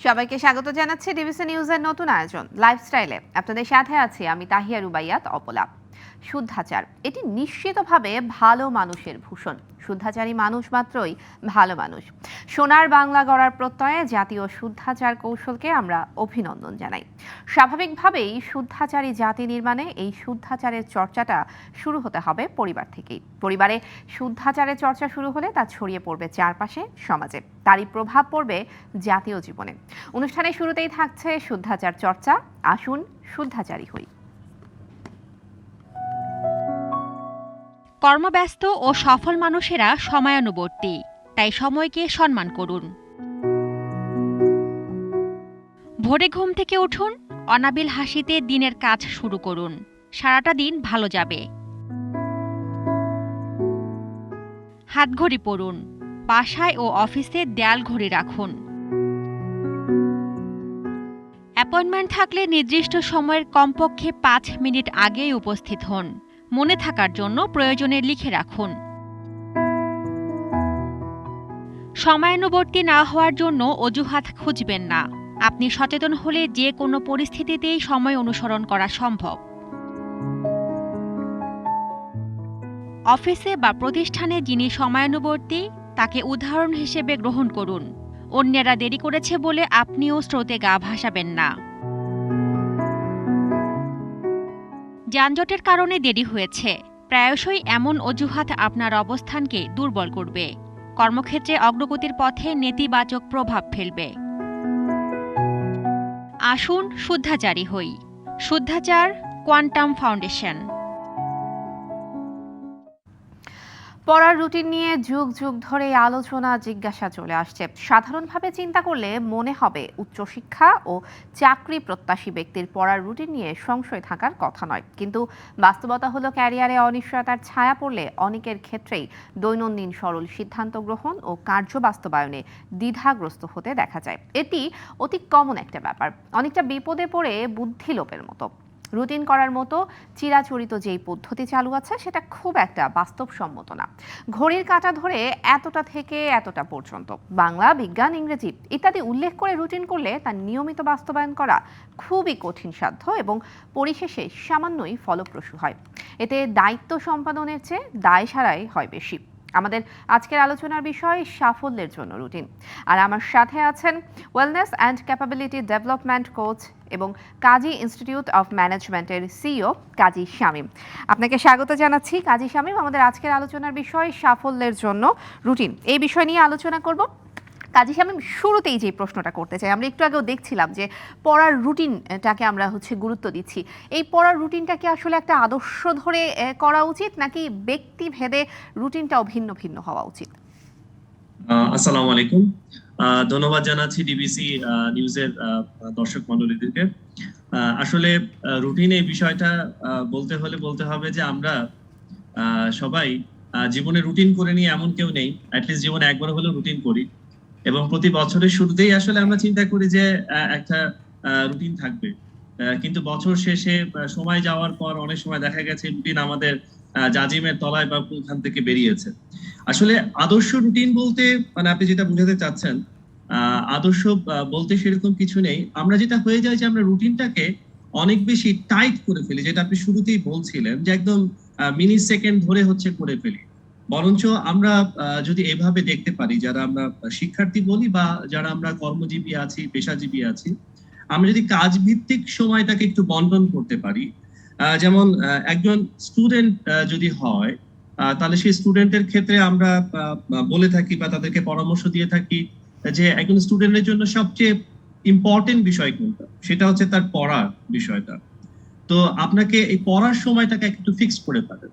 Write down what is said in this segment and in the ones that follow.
সবাইকে স্বাগত জানাচ্ছি ডিবিসি নিউজের নতুন আয়োজন লাইফস্টাইলে। আপনাদের সাথে আছি আমি তাহিয়া রুবাইয়াত অপলা। শুদ্ধাচার এটি নিশ্চিতভাবে ভালো মানুষের ভূষণ। শুদ্ধাচারী মানুষ মাত্রই ভালো মানুষ। সোনার বাংলা গড়ার প্রত্যয়ে জাতীয় শুদ্ধাচার কৌশলকে আমরা অভিনন্দন জানাই। স্বাভাবিকভাবেই শুদ্ধাচারী জাতি নির্মাণে এই শুদ্ধাচারের চর্চাটা শুরু হতে হবে পরিবার থেকেই। পরিবারে শুদ্ধাচারের চর্চা শুরু হলে তা ছড়িয়ে পড়বে চারপাশে, সমাজে, তারই প্রভাব পড়বে জাতীয় জীবনে। অনুষ্ঠানের শুরুতেই থাকছে শুদ্ধাচার চর্চা। আসুন শুদ্ধাচারী হই। কর্মব্যস্ত ও সফল মানুষেরা সময়ানুবর্তী, তাই সময়কে সম্মান করুন। ভোরে ঘুম থেকে উঠুন, অনাবিল হাসিতে দিনের কাজ শুরু করুন, সারাটা দিন ভালো যাবে। হাতঘড়ি পরুন, বাসায় ও অফিসে দেয়াল ঘড়ি রাখুন। অ্যাপয়েন্টমেন্ট থাকলে নির্দিষ্ট সময়ের কমপক্ষে 5 মিনিট আগেই উপস্থিত হন। মনে থাকার জন্য প্রয়োজনে লিখে রাখুন। সময়ানুবর্তী না হওয়ার জন্য অজুহাত খুঁজবেন না। আপনি সচেতন হলে যে কোনো পরিস্থিতিতেই সময় অনুসরণ করা সম্ভব। অফিসে বা প্রতিষ্ঠানে যিনি সময়ানুবর্তী তাকে উদাহরণ হিসেবে গ্রহণ করুন। অন্যেরা দেরি করেছে বলে আপনিও স্রোতে গা ভাসাবেন না। যানজটের কারণে দেরি হয়েছে, প্রায়শই এমন অজুহাত আপনার অবস্থানকে দুর্বল করবে, কর্মক্ষেত্রে অগ্রগতির পথে নেতিবাচক প্রভাব ফেলবে। আসুন শুদ্ধাচারী হই। শুদ্ধাচার কোয়ান্টাম ফাউন্ডেশন। পড়ার রুটিন নিয়ে যুগ যুগ ধরে আলোচনা জিজ্ঞাসা চলে আসছে। সাধারণভাবে চিন্তা করলে মনে হবে উচ্চশিক্ষা ও চাকরি প্রত্যাশী ব্যক্তির পড়ার রুটিন নিয়ে সংশয় থাকার কথা নয়, কিন্তু বাস্তবতা হলো ক্যারিয়ারে অনিশ্চয়তার ছায়া পড়লে অনেকের ক্ষেত্রেই দৈনন্দিন সরল সিদ্ধান্ত গ্রহণ ও কার্য বাস্তবায়নে দ্বিধাগ্রস্ত হতে দেখা যায়। এটি অতি কমন একটা ব্যাপার, অনেকটা বিপদে পড়ে বুদ্ধি লোপের মতো। রুটিন করার মতো চিরাচরিত যেই পদ্ধতি চালু আছে সেটা খুব একটা বাস্তবসম্মত না। ঘড়ির কাঁটা ধরে এতটা থেকে এতটা পর্যন্ত বাংলা, বিজ্ঞান, ইংরেজি ইত্যাদি উল্লেখ করে রুটিন করলে তার নিয়মিত বাস্তবায়ন করা খুবই কঠিন সাধ্য এবং পরিশেষে সামান্যই ফলপ্রসূ হয়। এতে দায়িত্ব সম্পাদনের চেয়ে দায় সারাই হয় বেশি। আমাদের আজকের আলোচনার বিষয় সাফল্যের জন্য রুটিন। আর আমার সাথে আছেন wellness and capability development coach এবং কাজী ইনস্টিটিউট অফ ম্যানেজমেন্টের সিইও কাজী শামীম। আপনাকে স্বাগত জানাচ্ছি কাজী শামীম। আমাদের আজকের আলোচনার বিষয় সাফল্যের জন্য রুটিন, এই বিষয় নিয়ে আলোচনা করব। কাজী শামীম, শুরুতেই যে প্রশ্নটা করতে চাই, আমরা একটু আগেও দেখছিলাম যে পড়ার রুটিনটাকে আমরা গুরুত্ব দিচ্ছি। এই পড়ার রুটিনটা কি আসলে একটা আদর্শ ধরে করা উচিত, নাকি ব্যক্তি ভেদে রুটিনটাও ভিন্ন ভিন্ন হওয়া উচিত? আসসালামু আলাইকুম। ধন্যবাদ জানাচ্ছি ডিবিসি নিউজের দর্শক মণ্ডলীদেরকে। আসলে রুটিন এই বিষয়টা বলতে হবে যে আমরা সবাই জীবনে রুটিন করে নিয়ে এমন কেউ নেই, অ্যাটলিস্ট জীবনে একবার হলেও রুটিন করি এবং প্রতি বছরের শুরুতেই আসলে আমরা চিন্তা করি যে একটা রুটিন থাকবে, কিন্তু বছর শেষে সময় যাওয়ার পর অনেক সময় দেখা গেছে রুটিন আমাদের জাজিমের তলায় বা কোনখান থেকে বেরিয়েছে। আসলে আদর্শ রুটিন বলতে মানে আপনি যেটা বুঝাতে চাচ্ছেন, আদর্শ বলতে সেরকম কিছু নেই। আমরা যেটা হয়ে যায় যে আমরা রুটিনটাকে অনেক বেশি টাইট করে ফেলি, যেটা আপনি শুরুতেই বলছিলেন যে একদম মিনি সেকেন্ড ধরে করে ফেলি। বরঞ্চ আমরা যদি এভাবে দেখতে পারি, যারা আমরা শিক্ষার্থী বলি বা যারা আমরা কর্মজীবী আছি, পেশাজীবী আছি, আমরা যদি কাজ ভিত্তিক সময়টাকে একটু বন্টন করতে পারি, যেমন একজন স্টুডেন্ট যদি হয় তাহলে সেই স্টুডেন্টের ক্ষেত্রে আমরা বলে থাকি বা তাদেরকে পরামর্শ দিয়ে থাকি যে একজন স্টুডেন্টের জন্য সবচেয়ে ইম্পর্টেন্ট বিষয় কোনটা, সেটা হচ্ছে তার পড়ার বিষয়টা। তো আপনাকে এই পড়ার সময়টাকে একটু ফিক্স করে পারেন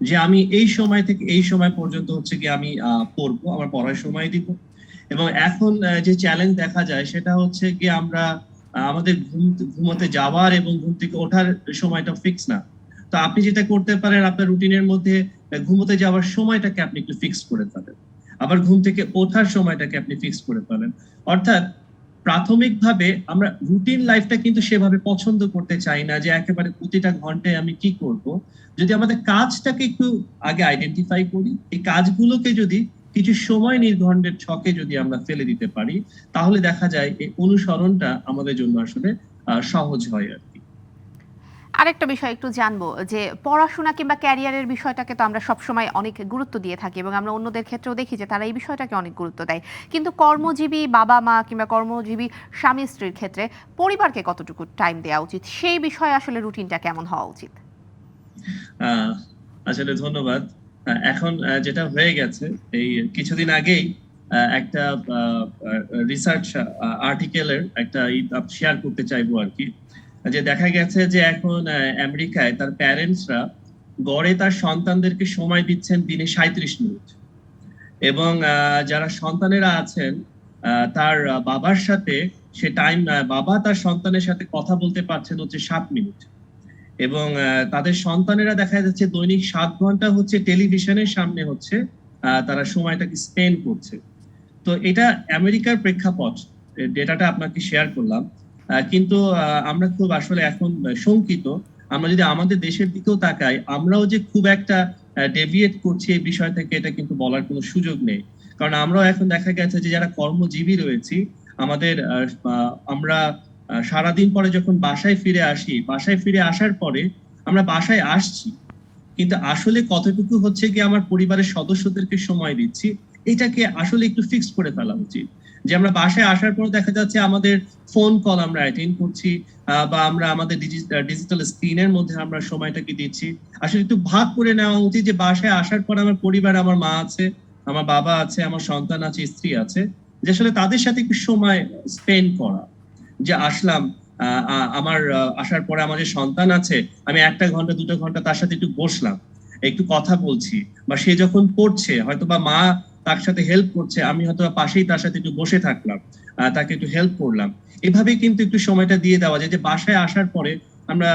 যে আমি এই সময় থেকে এই সময় পর্যন্ত কি আমি পড়বো, আমার পড়ার সময় দিব। এবং এখন যে চ্যালেঞ্জ দেখা যায় সেটা হচ্ছে কি আমরা আমাদের ঘুমোতে যাওয়ার এবং ঘুম থেকে ওঠার সময়টা ফিক্স না। তো আপনি যেটা করতে পারেন, আপনার রুটিনের মধ্যে ঘুমোতে যাওয়ার সময়টাকে আপনি একটু ফিক্স করে ফেলেন, আবার ঘুম থেকে ওঠার সময়টাকে আপনি ফিক্স করে ফেলেন। অর্থাৎ প্রাথমিকভাবে আমরা রুটিন লাইফটা কিন্তু সেভাবে পছন্দ করতে চাই না যে একেবারে প্রতিটা ঘন্টায় আমি কি করব। যদি আমাদের কাজটাকে একটু আগে আইডেন্টিফাই করি, এই কাজগুলোকে যদি কিছু সময় নির্ঘণ্টের ছকে যদি আমরা ফেলে দিতে পারি, তাহলে দেখা যায় এই অনুসরণটা আমাদের জন্য আসলে সহজ হয় আর কি। আরেকটা বিষয় একটু জানবো যে পড়াশোনা কিংবা ক্যারিয়ারের বিষয়টাকে তো আমরা সবসময় অনেক গুরুত্ব দিয়ে থাকি এবং আমরা অন্যদের ক্ষেত্রেও দেখি যে তারা এই বিষয়টাকে অনেক গুরুত্ব দেয়, কিন্তু কর্মজীবী বাবা মা কিংবা কর্মজীবী স্বামী স্ত্রীর ক্ষেত্রে পরিবারকে কতটুকু টাইম দেওয়া উচিত, সেই বিষয়ে আসলে রুটিনটা কেমন হওয়া উচিত? আসলে ধন্যবাদ। এখন যেটা হয়ে গেছে, এই কিছুদিন আগেই একটা রিসার্চ আর্টিকেলের একটা শেয়ার করতে চাইবো আর কি, যে দেখা গেছে যে এখন আমেরিকায় তার প্যারেন্টসরা গড়ে তার সন্তানদেরকে সময় দিচ্ছেন দিনে 37 মিনিট, এবং যারা সন্তানেরা আছেন তার বাবার সাথে সে টাইম, বাবা তার সন্তানের সাথে কথা বলতে পারছেন হচ্ছে 7 মিনিট, এবং তাদের সন্তানেরা দেখা যাচ্ছে দৈনিক 7 ঘন্টা হচ্ছে টেলিভিশনের সামনে হচ্ছে তারা সময়টাকে স্পেন্ড করছে। তো এটা আমেরিকার প্রেক্ষাপট, ডেটাটা আপনাকে শেয়ার করলাম, কিন্তু আমরা খুব আসলে এখন শঙ্কিত। আমরা যদি আমাদের দেশের দিকেও তাকাই, আমরাও যে খুব একটা ডেভিয়েট করছি এই বিষয় থেকে, এটা কিন্তু বলার কোনো সুযোগ নেই। কারণ আমরাও এখন দেখা গেছে যে যারা কর্মজীবী রয়েছি, আমাদের আমরা সারাদিন পরে যখন বাসায় ফিরে আসি, বাসায় ফিরে আসার পরে আমরা বাসায় আসছি, কিন্তু আসলে কতটুকু হচ্ছে কি আমার পরিবারের সদস্যদেরকে সময় দিচ্ছি, এটাকে আসলে একটু ফিক্স করে ফেলা উচিত। যে আমরা বাসায় আসার পর দেখা যাচ্ছে আমাদের ফোন কল আমরা অ্যাটেন্ড করছি, বা আমরা আমাদের ডিজিটাল স্ক্রিনের মধ্যে আমরা সময়টাকে দিচ্ছি। আসলে একটু ভাগ করে নেওয়া উচিত যে বাসায় আসার পর আমার পরিবার, আমার মা আছে, আমার বাবা আছে, আমার সন্তান আছে, স্ত্রী আছে, যে আসলে তাদের সাথে একটু সময় স্পেন্ড করা। যে আসলাম, আমার আসার পরে আমার যে সন্তান আছে, আমি 1 ঘন্টা 2 ঘন্টা তার সাথে একটু বসলাম, একটু কথা বলছি, বা সে যখন পড়ছে হয়তো বা মা তার সাথে হেল্প করছে, আমি হয়তো পাশেই তার সাথে একটু বসে থাকলাম, তাকে একটু হেল্প করলাম। এভাবে কিন্তু একটু সময়টা দিয়ে দেওয়া যায়, যে বাসায় আসার পরে আমরা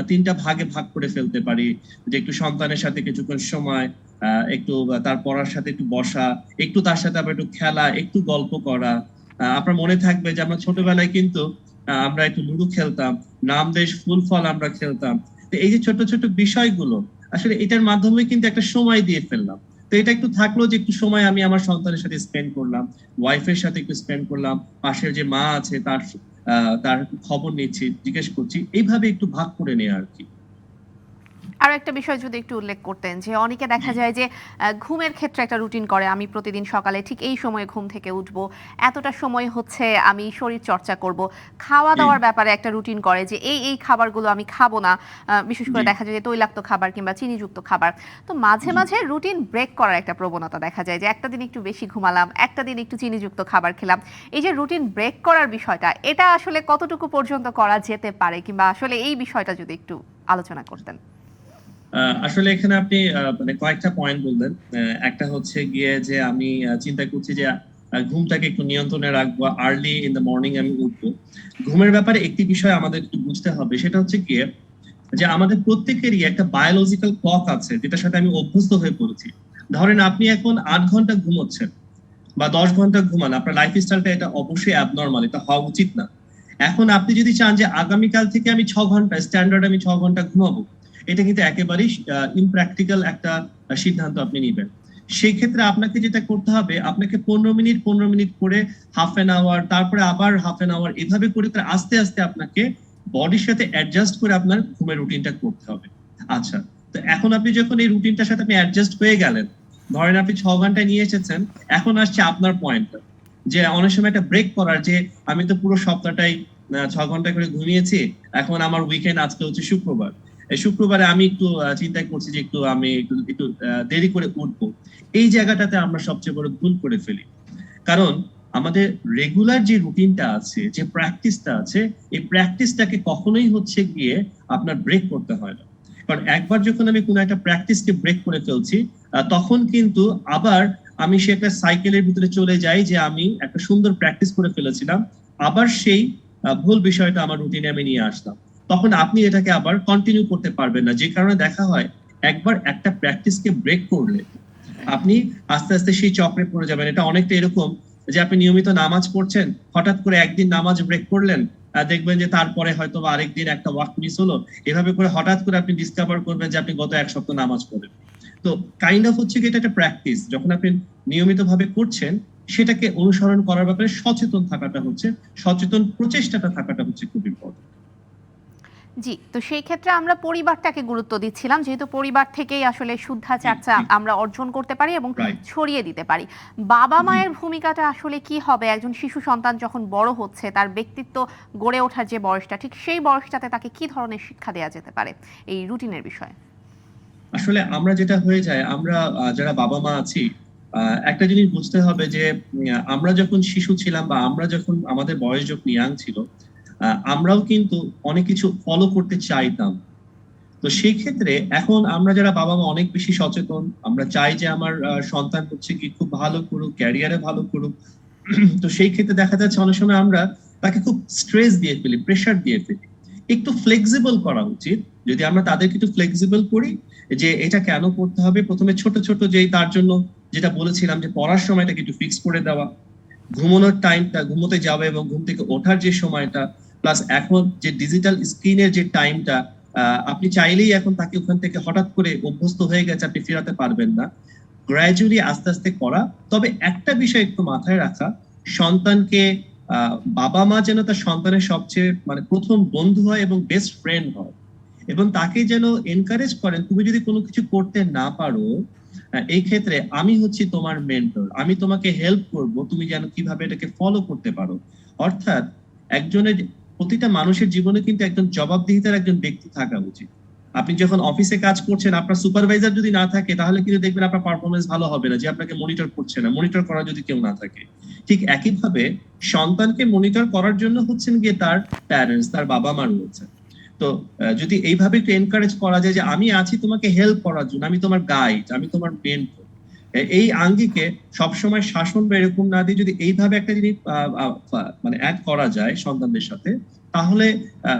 3টা ভাগে ভাগ করে ফেলতে পারি, যে একটু সন্তানের সাথে কিছুক্ষণ সময়, একটু তার পড়ার সাথে একটু বসা, একটু তার সাথে আবার একটু খেলা, একটু গল্প করা। আপনার মনে থাকবে যে আমরা ছোটবেলায় কিন্তু আমরা একটু লুডো খেলতাম, নাম দেশ ফুল ফল আমরা খেলতাম। তো এই যে ছোট ছোট বিষয়গুলো, আসলে এটার মাধ্যমে কিন্তু একটা সময় দিয়ে ফেললাম। তো এটা একটু থাকলো যে একটু সময় আমি আমার সন্তানের সাথে স্পেন্ড করলাম, ওয়াইফের সাথে একটু স্পেন্ড করলাম, পাশের যে মা আছে তার তার খবর নিচ্ছি, জিজ্ঞেস করছি, এইভাবে একটু ভাগ করে নেওয়া আর কি। আর একটা বিষয় যদি একটু উল্লেখ করতেন, যে অনেকে দেখা যায় যে ঘুমের ক্ষেত্রে একটা রুটিন করে, আমি প্রতিদিন সকালে ঠিক এই সময়ে ঘুম থেকে উঠবো, এতটা সময় হচ্ছে আমি শরীর চর্চা করব, খাওয়া দাওয়ার ব্যাপারে একটা রুটিন করে যে এই এই খাবারগুলো আমি খাবো না, বিশেষ করে দেখা যায় যে তৈলাক্ত খাবার কিংবা চিনিযুক্ত খাবার। তো মাঝে মাঝে রুটিন ব্রেক করার একটা প্রবণতা দেখা যায়, যে একটা দিন একটু বেশি ঘুমালাম, একটা দিন একটু চিনিযুক্ত খাবার খেলাম। এই যে রুটিন ব্রেক করার বিষয়টা, এটা আসলে কতটুকু পর্যন্ত করা যেতে পারে, কিংবা আসলে এই বিষয়টা যদি একটু আলোচনা করতেন। আসলে এখানে আপনি মানে কয়েকটা পয়েন্ট বললেন। একটা হচ্ছে গিয়ে যে আমি চিন্তা করছি যে ঘুমটাকে একটু নিয়ন্ত্রণে রাখবো, আর্লি ইন দ্য মর্নিং আমি উঠবো। ঘুমের ব্যাপারে একটি বিষয় আমাদের একটু বুঝতে হবে, সেটা হচ্ছে গিয়ে যে আমাদের প্রত্যেকেরই একটা বায়োলজিক্যাল ক্লক আছে, যেটার সাথে আমি অভ্যস্ত হয়ে পড়েছি। ধরেন আপনি এখন 8 ঘন্টা ঘুমোচ্ছেন বা 10 ঘন্টা ঘুমান, আপনার লাইফস্টাইলটা এটা অবশ্যই অ্যাবনর্মাল, এটা হওয়া উচিত না। এখন আপনি যদি চান যে আগামীকাল থেকে আমি 6 ঘন্টা স্ট্যান্ডার্ড আমি 6 ঘন্টা ঘুমাবো, এটা কিন্তু একেবারেই ইমপ্র্যাকটিক্যাল একটা সিদ্ধান্ত আপনি নিবেন। সেই ক্ষেত্রে আপনাকে যেটা করতে হবে, আপনাকে 15 মিনিট করে হাফ এন আওয়ার, তারপরে আবার হাফ এন আওয়ার, এভাবে করে আস্তে আস্তে আপনাকে বডির সাথে অ্যাডজাস্ট করে আপনার ঘুমের রুটিনটা করতে হবে। আচ্ছা, তো এখন আপনি যখন এই রুটিনটার সাথে আপনি অ্যাডজাস্ট হয়ে গেলেন, ধরেন আপনি 6 ঘন্টায় নিয়ে এসেছেন, এখন আসছে আপনার পয়েন্টটা, যে অনেক সময় একটা ব্রেক করার, যে আমি তো পুরো সপ্তাহটাই 6 ঘন্টা করে ঘুমিয়েছি, এখন আমার উইকেন্ড, আজকে হচ্ছে শুক্রবার, এই শুক্রবারে আমি একটু চিন্তা করছি যে আমি একটু দেরি করে উঠবো। এই জায়গাটাতে আমরা সবচেয়ে বড় ভুল করে ফেলি, কারণ আমাদের রেগুলার যে রুটিনটা আছে, যে প্র্যাকটিসটা আছে, এই প্র্যাকটিসটাকে কখনোই হচ্ছে গিয়ে আপনার ব্রেক করতে হয় না। কারণ একবার যখন আমি কোনো একটা প্র্যাকটিসকে ব্রেক করে ফেলছি, তখন কিন্তু আবার আমি সে একটা সাইকেলের ভিতরে চলে যাই, যে আমি একটা সুন্দর প্র্যাকটিস করে ফেলেছিলাম, আবার সেই ভুল বিষয়টা আমার রুটিনে আমি নিয়ে আসলাম, তখন আপনি এটাকে আবার কন্টিনিউ করতে পারবেন না। যে কারণে দেখা হয়, একবার একটা প্র্যাকটিসকে ব্রেক করলে আপনি আস্তে আস্তে সেই চক্রে পড়ে যাবেন। এটা অনেকটা এরকম যে আপনি নিয়মিত নামাজ পড়ছেন, হঠাৎ করে একদিন নামাজ ব্রেক করলেন, দেখবেন যে তারপরে হয়তো আরেকদিন একটা ওয়াক্ত মিস হলো, এভাবে করে হঠাৎ করে আপনি ডিসকভার করবেন যে আপনি গত 1 সপ্তাহ নামাজ পড়েন। তো কাইন্ড অফ হচ্ছে কি, এটা একটা প্র্যাকটিস। যখন আপনি নিয়মিতভাবে করছেন সেটাকে অনুসরণ করার ব্যাপারে সচেতন প্রচেষ্টাটা থাকাটা হচ্ছে খুব ইম্পর্টেন্ট। জি, তো সেই ক্ষেত্রে আমরা পরিবারটাকে গুরুত্ব দিচ্ছিলাম, যেহেতু পরিবার থেকেই আসলে শুদ্ধাচারটা আমরা অর্জন করতে পারি এবং ছড়িয়ে দিতে পারি। বাবা মায়ের ভূমিকাটা আসলে কি হবে একজন শিশু সন্তান যখন বড় হচ্ছে, তার ব্যক্তিত্ব গড়ে ওঠার যে বয়সটা, ঠিক সেই বয়সটাতে তাকে কি ধরনের শিক্ষা দেওয়া যেতে পারে এই রুটিনের বিষয়ে? আসলে আমরা যেটা হয়ে যায়, আমরা যারা বাবা মা আছি, একটা জিনিস বুঝতে হবে যে আমরা যখন শিশু ছিলাম বা আমরা যখন আমাদের বয়স যখন ইয়াং ছিল, আমরাও কিন্তু অনেক কিছু ফলো করতে চাইতাম। তো সেই ক্ষেত্রে এখন আমরা যারা বাবা মা অনেক বেশি সচেতন, আমরা চাই যে আমার সন্তান হচ্ছে কি খুব ভালো করুক, ক্যারিয়ারে ভালো করুক। তো সেই ক্ষেত্রে দেখা যাচ্ছে অনেক সময় আমরা তাকে খুব স্ট্রেস দিয়ে ফেলি, প্রেশার দিয়ে ফেলি। একটু ফ্লেক্সিবল করা উচিত। যদি আমরা তাদেরকে একটু ফ্লেক্সিবল করি যে এটা কেন করতে হবে, প্রথমে ছোট ছোট যেই তার জন্য যেটা বলেছিলাম যে পড়ার সময়টাকে একটু ফিক্স করে দেওয়া, ঘুমানোর টাইমটা, ঘুমোতে যাওয়া এবং ঘুম থেকে ওঠার যে সময়টা, প্লাস এখন যে ডিজিটাল স্ক্রিনের যে টাইমটা, আপনি চাইলেই এখন তাকে ওখান থেকে হঠাৎ করে অভ্যস্ত হয়ে গেছে, আপনি ফেরাতে পারবেন না। গ্র্যাজুয়ালি আস্তে আস্তে করা। তবে একটা বিষয় একটু মাথায় রাখা, সন্তানকে বাবা মা যেন তার সন্তানের সবচেয়ে মানে প্রথম বন্ধু হয় এবং বেস্ট ফ্রেন্ড হয়, এবং তাকে যেন এনকারেজ করেন তুমি যদি কোনো কিছু করতে না পারো, এই ক্ষেত্রে আমি হচ্ছি তোমার মেন্টর, আমি তোমাকে হেল্প করব, তুমি যেন কিভাবে এটাকে ফলো করতে পারো। অর্থাৎ একজনের, প্রতিটা মানুষের জীবনে কিন্তু একজন জবাবদিহিতার একজন ব্যক্তি থাকা উচিত। আপনি যখন অফিসে কাজ করছেন, আপনার সুপারভাইজার যদি না থাকে তাহলে কিন্তু দেখবেন আপনার পারফরমেন্স ভালো হবে না, যে আপনাকে মনিটর করছে না, মনিটর করার যদি কেউ না থাকে। ঠিক একইভাবে সন্তানকে মনিটর করার জন্য হচ্ছেন গিয়ে তার প্যারেন্টস, তার বাবা মা রয়েছে। তো যদি এইভাবে একটু এনকারেজ করা যায় যে আমি আছি তোমাকে হেল্প করার জন্য, আমি তোমার গাইড, আমি তোমার মেন্টর, এই আঙ্গিকে সবসময় শাসন বা এরকম না দিয়ে যদি এইভাবে একটা জিনিস মানে অ্যাড করা যায় সন্তানদের সাথে, তাহলে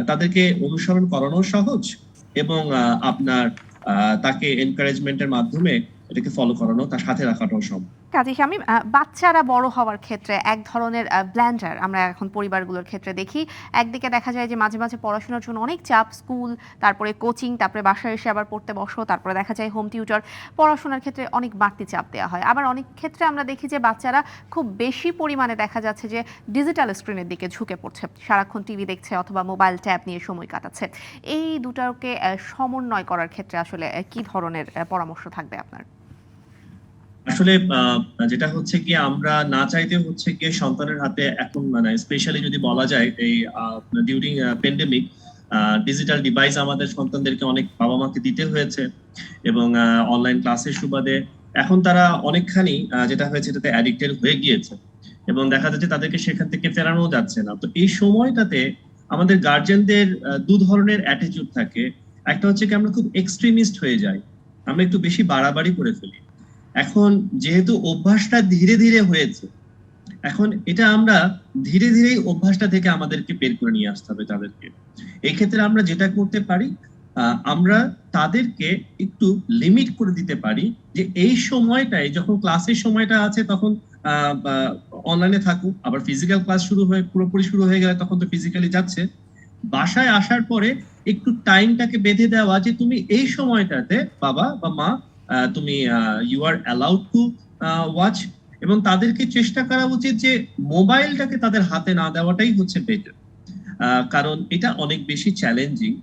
তাদেরকে অনুসরণ করানো সহজ এবং আপনার তাকে এনকারেজমেন্টের মাধ্যমে এটাকে ফলো করানো, তার সাথে রাখাটাও সম্ভব। কাজী শামীম, বাচ্চারা বড় হওয়ার ক্ষেত্রে এক ধরনের ব্ল্যান্ডার আমরা এখন পরিবারগুলোর ক্ষেত্রে দেখি। একদিকে দেখা যায় যে মাঝে মাঝে পড়াশোনার জন্য অনেক চাপ, স্কুল, তারপরে কোচিং, তারপরে বাসায় এসে আবার পড়তে বসো, তারপরে দেখা যায় হোম টিউটর, পড়াশোনার ক্ষেত্রে অনেক বাড়তি চাপ দেওয়া হয়। আবার অনেক ক্ষেত্রে আমরা দেখি যে বাচ্চারা খুব বেশি পরিমাণে দেখা যাচ্ছে যে ডিজিটাল স্ক্রিনের দিকে ঝুঁকে পড়ছে, সারাক্ষণ টিভি দেখছে অথবা মোবাইল ট্যাব নিয়ে সময় কাটাচ্ছে। এই দুটাকে সমন্বয় করার ক্ষেত্রে আসলে কি ধরনের পরামর্শ থাকবে আপনার? আসলে যেটা হচ্ছে কি, আমরা না চাইতে হচ্ছে কি সন্তানের হাতে এখন, মানে স্পেশালি যদি বলা যায় এই ডিউরিং প্যান্ডেমিক, ডিজিটাল ডিভাইস আমাদের সন্তানদেরকে অনেক বাবা মাকে দিতে হয়েছে, এবং অনলাইন ক্লাসের সুবাদে এখন তারা অনেকখানি যেটা হয়েছে এটাতে অ্যাডিক্টেড হয়ে গিয়েছে, এবং দেখা যাচ্ছে তাদেরকে সেখান থেকে ফেরানো যাচ্ছে না। তো এই সময়টাতে আমাদের গার্জেনদের দু ধরনের অ্যাটিটিউড থাকে। একটা হচ্ছে কি আমরা খুব এক্সট্রিমিস্ট হয়ে যাই, আমরা একটু বেশি বাড়াবাড়ি করে ফেলি। এখন যেহেতু অভ্যাসটা ধীরে ধীরে হয়েছে, এখন এটা আমরা ধীরে ধীরেই অভ্যাসটা থেকে আমাদেরকে বের করে নিয়ে আসতে হবে তাদেরকে। এই ক্ষেত্রে আমরা যেটা করতে পারি, আমরা তাদেরকে একটু লিমিট করে দিতে পারি যে এই সময়টায় যখন ক্লাসের সময়টা আছে তখন অনলাইনে থাকুক, আবার ফিজিক্যাল ক্লাস পুরোপুরি শুরু হয়ে গেলে তখন তো ফিজিক্যালি যাচ্ছে। বাসায় আসার পরে একটু টাইমটাকে বেঁধে দেওয়া যে তুমি এই সময়টাতে বাবা বা মা, তুমি you are allowed to watch, এবং তাদেরকে চেষ্টা করা উচিত যে মোবাইলটাকে তাদের হাতে না দেওয়াটাই হচ্ছে বেটার, কারণ এটা অনেক বেশি চ্যালেঞ্জিং।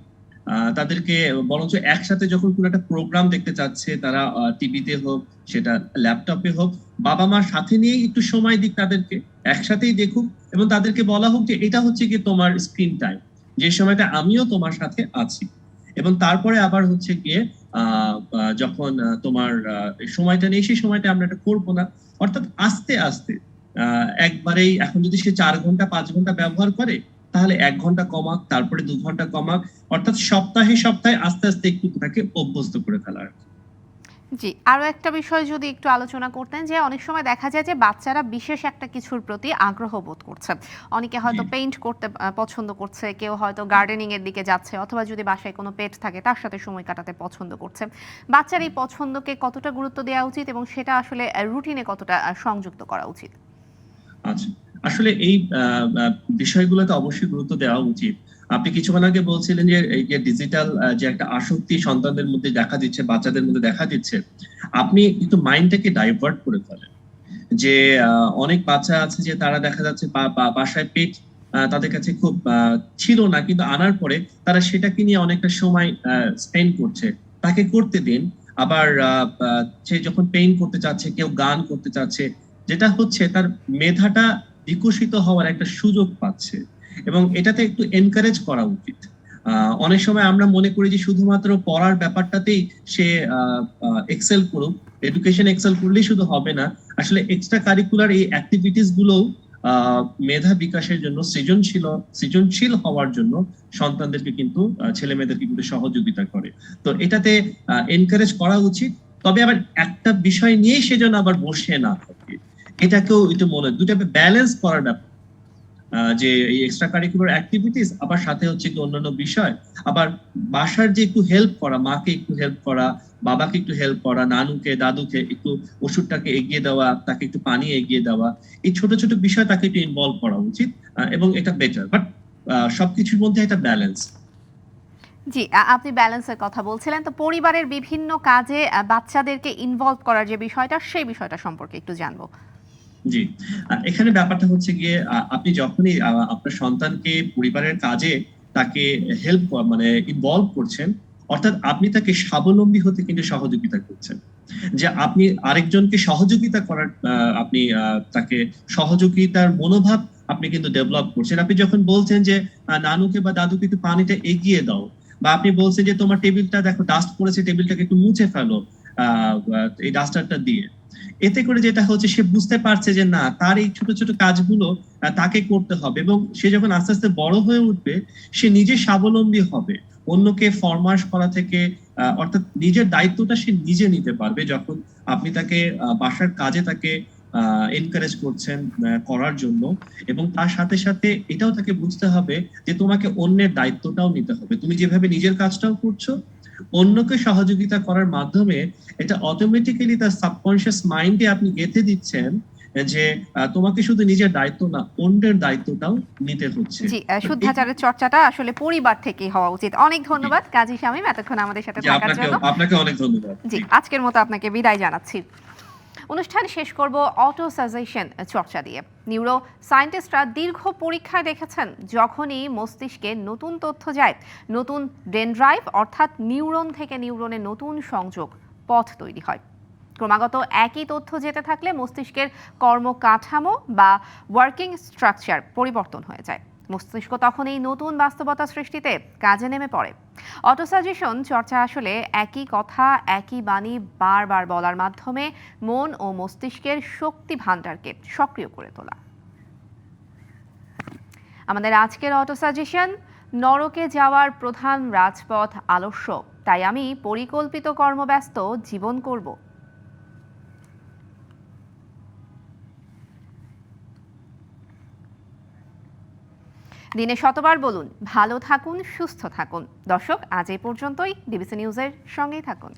তাদেরকে বরঞ্চ একসাথে যখন কোনো একটা প্রোগ্রাম দেখতে চাচ্ছে, তারা টিভিতে হোক সেটা ল্যাপটপে হোক, বাবা মার সাথে নিয়ে একটু সময় দিক, তাদেরকে একসাথেই দেখুক, এবং তাদেরকে বলা হোক যে এটা হচ্ছে কি তোমার স্ক্রিন টাইম, যে সময়টা আমিও তোমার সাথে আছি। এবং তারপরে আবার হচ্ছে গিয়ে যখন তোমার সময়টা নেই সেই সময়টা আমরা এটা করবো না। অর্থাৎ আস্তে আস্তে একবারেই এখন যদি সে 4 ঘন্টা 5 ঘন্টা ব্যবহার করে, তাহলে 1 ঘন্টা কমাক, তারপরে 2 ঘন্টা কমাক, অর্থাৎ সপ্তাহে সপ্তাহে আস্তে আস্তে একটু তাকে অভ্যস্ত করে ফেলা। জি, আরো একটা বিষয় যদি একটু আলোচনা করতেন, যে অনেক সময় দেখা যায় যে বাচ্চারা বিশেষ একটা কিছুর প্রতি আগ্রহ বোধ করছে। অনেকে হয়তো পেইন্ট করতে পছন্দ করছে, কেউ হয়তো গার্ডেনিং এর দিকে যাচ্ছে, অথবা যদি বাসায় কোনো পেট থাকে তার সাথে সময় কাটাতে পছন্দ করছে। বাচ্চার এই পছন্দকে কতটা গুরুত্ব দেওয়া উচিত এবং সেটা আসলে রুটিনে কতটা সংযুক্ত করা উচিত? আচ্ছা, আসলে এই বিষয়গুলোতে অবশ্যই গুরুত্ব দেওয়া উচিত। আপনি কিছুক্ষণ আগে বলছিলেন যে এই যে ডিজিটাল যে একটা আসক্তি সন্তানদের মধ্যে দেখা দিচ্ছে, বাচ্চাদের মধ্যে দেখা দিচ্ছে, আপনি কিন্তু মাইন্ডটাকে ডাইভার্ট করে ফেলেন। যে অনেক বাচ্চা আছে যে তারা দেখা যাচ্ছে বাসায় পেট তাদের কাছে খুব ছিল না, কিন্তু আনার পরে তারা সেটাকে নিয়ে অনেকটা সময় স্পেন্ড করছে। তাকে করতে দিন। আবার সে যখন পেইন্ট করতে চাচ্ছে, কেউ গান করতে চাচ্ছে, যেটা হচ্ছে তার মেধাটা বিকশিত হওয়ার একটা সুযোগ পাচ্ছে, এবং এটাতে একটু এনকারেজ করা উচিত। অনেক সময় আমরা মনে করি যে শুধুমাত্র পড়ার ব্যাপারটাতেই সে এক্সেল করুক, এডুকেশন এক্সেল করলেই শুধু হবে না। আসলে এক্সট্রা কারিকুলার এই অ্যাক্টিভিটিস গুলো মেধা বিকাশের জন্য, সৃজনশীল হওয়ার জন্য সন্তানদেরকে কিন্তু, ছেলে মেয়েদেরকে কিন্তু সহযোগিতা করে। তো এটাতে এনকারেজ করা উচিত। তবে আবার একটা বিষয় নিয়ে সেজন্য আবার বসে না থাকে, এটাকেও একটু দুটো ব্যালেন্স করার ব্যাপার। যে এই এক্সট্রা কারিকুলার অ্যাক্টিভিটিস আবার সাথে হচ্ছে কি অন্যান্য বিষয়, আবার বাসার যে একটু হেল্প করা, মাকে একটু হেল্প করা, বাবাকে একটু হেল্প করা, নানুকে দাদুকে একটু ওষুধটাকে এগিয়ে দেওয়া, তাকে একটু পানি এগিয়ে দেওয়া, এই ছোট ছোট বিষয় তাকে একটু ইনভলভ করা উচিত, এবং এটা বেটার। বাট সবকিছুর মধ্যে একটা ব্যালেন্স। জি, আপনি ব্যালেন্সের কথা বলছিলেন, তো পরিবারের বিভিন্ন কাজে বাচ্চাদেরকে ইনভলভ করার যে বিষয়টা, সেই বিষয়টা সম্পর্কে একটু জানবো। জি, এখানে ব্যাপারটা হচ্ছে গিয়ে আপনি যখনই আপনার সন্তানকে পরিবারের কাজে তাকে হেল্প মানে ইনভলভ করছেন, অর্থাৎ আপনি তাকে স্বাবলম্বী হতে কিন্তু সহযোগিতা করছেন। যে আপনি আরেকজনকে সহযোগিতা করার, আপনি তাকে সহযোগিতার মনোভাব আপনি কিন্তু ডেভেলপ করছেন। আপনি যখন বলছেন যে নানুকে বা দাদুকে একটু পানিটা এগিয়ে দাও, বা আপনি বলছেন যে তোমার টেবিলটা দেখো ডাস্ট পড়েছে, টেবিলটাকে একটু মুছে ফেলো এই ডাস্টারটা দিয়ে, এতে করে যেটা হচ্ছে সে বুঝতে পারছে যে না, তার এই ছোট ছোট কাজগুলো তাকে করতে হবে, এবং সে যখন আস্তে আস্তে বড় হয়ে উঠবে সে নিজে স্বাবলম্বী হবে, অন্যকে ফরমাশ করা থেকে, অর্থাৎ নিজের দায়িত্বটা সে নিজে নিতে পারবে যখন আপনি তাকে বাসার কাজে তাকে এনকারেজ করছেন করার জন্য। এবং তার সাথে সাথে এটাও তাকে বুঝতে হবে যে তোমাকে অন্যের দায়িত্বটাও নিতে হবে। তুমি যেভাবে নিজের কাজটাও করছো, অন্যকে সহযোগিতা করার মাধ্যমে এটা অটোমেটিক্যালি তার সাবকনশিয়াস মাইন্ডে আপনি গেঁথে দিচ্ছেন যে তোমাকে শুধু নিজের দায়িত্ব না, অন্যের দায়িত্বটাও নিতে হচ্ছে। জি, শুদ্ধাচারের চর্চাটা আসলে পরিবার থেকেই হওয়া উচিত। অনেক ধন্যবাদ কাজী শামীম এতক্ষণ আমাদের সাথে থাকার জন্য। আপনাকে অনেক ধন্যবাদ। জি, আজকের মতো আপনাকে বিদায় জানাচ্ছি। অনুষ্ঠান শেষ করব অটো সাজেশন চর্চা দিয়ে। নিউরো সায়েন্টিস্টরা দীর্ঘ পরীক্ষায় দেখেছেন, যখনই মস্তিষ্কে নতুন তথ্য যায়, নতুন ডেনড্রাইভ অর্থাৎ নিউরন থেকে নিউরনে নতুন সংযোগ পথ তৈরি হয়। ক্রমাগত একই তথ্য যেতে থাকলে মস্তিষ্কের কর্মকাঠামো বা ওয়ার্কিং স্ট্রাকচার পরিবর্তন হয়ে যায়। মস্তিষ্ক তখন এই নতুন বাস্তবতা সৃষ্টিতে কাজে নেমে পড়ে। অটোসাজেশন চর্চা আসলে একই কথা, একই বাণী বারবার বলার মাধ্যমে মন ও মস্তিষ্কের শক্তি ভাণ্ডারকে সক্রিয় করে তোলা। আমাদের আজকের অটোসাজেশন: নরকে যাওয়ার প্রধান রাজপথ আলস্য, তাই আমি পরিকল্পিত কর্মব্যস্ত জীবন করব। দিনে শতবার বলুন, ভালো থাকুন, সুস্থ থাকুন। দর্শক, আজ এই পর্যন্তই। ডিবিসি নিউজের সঙ্গেই থাকুন।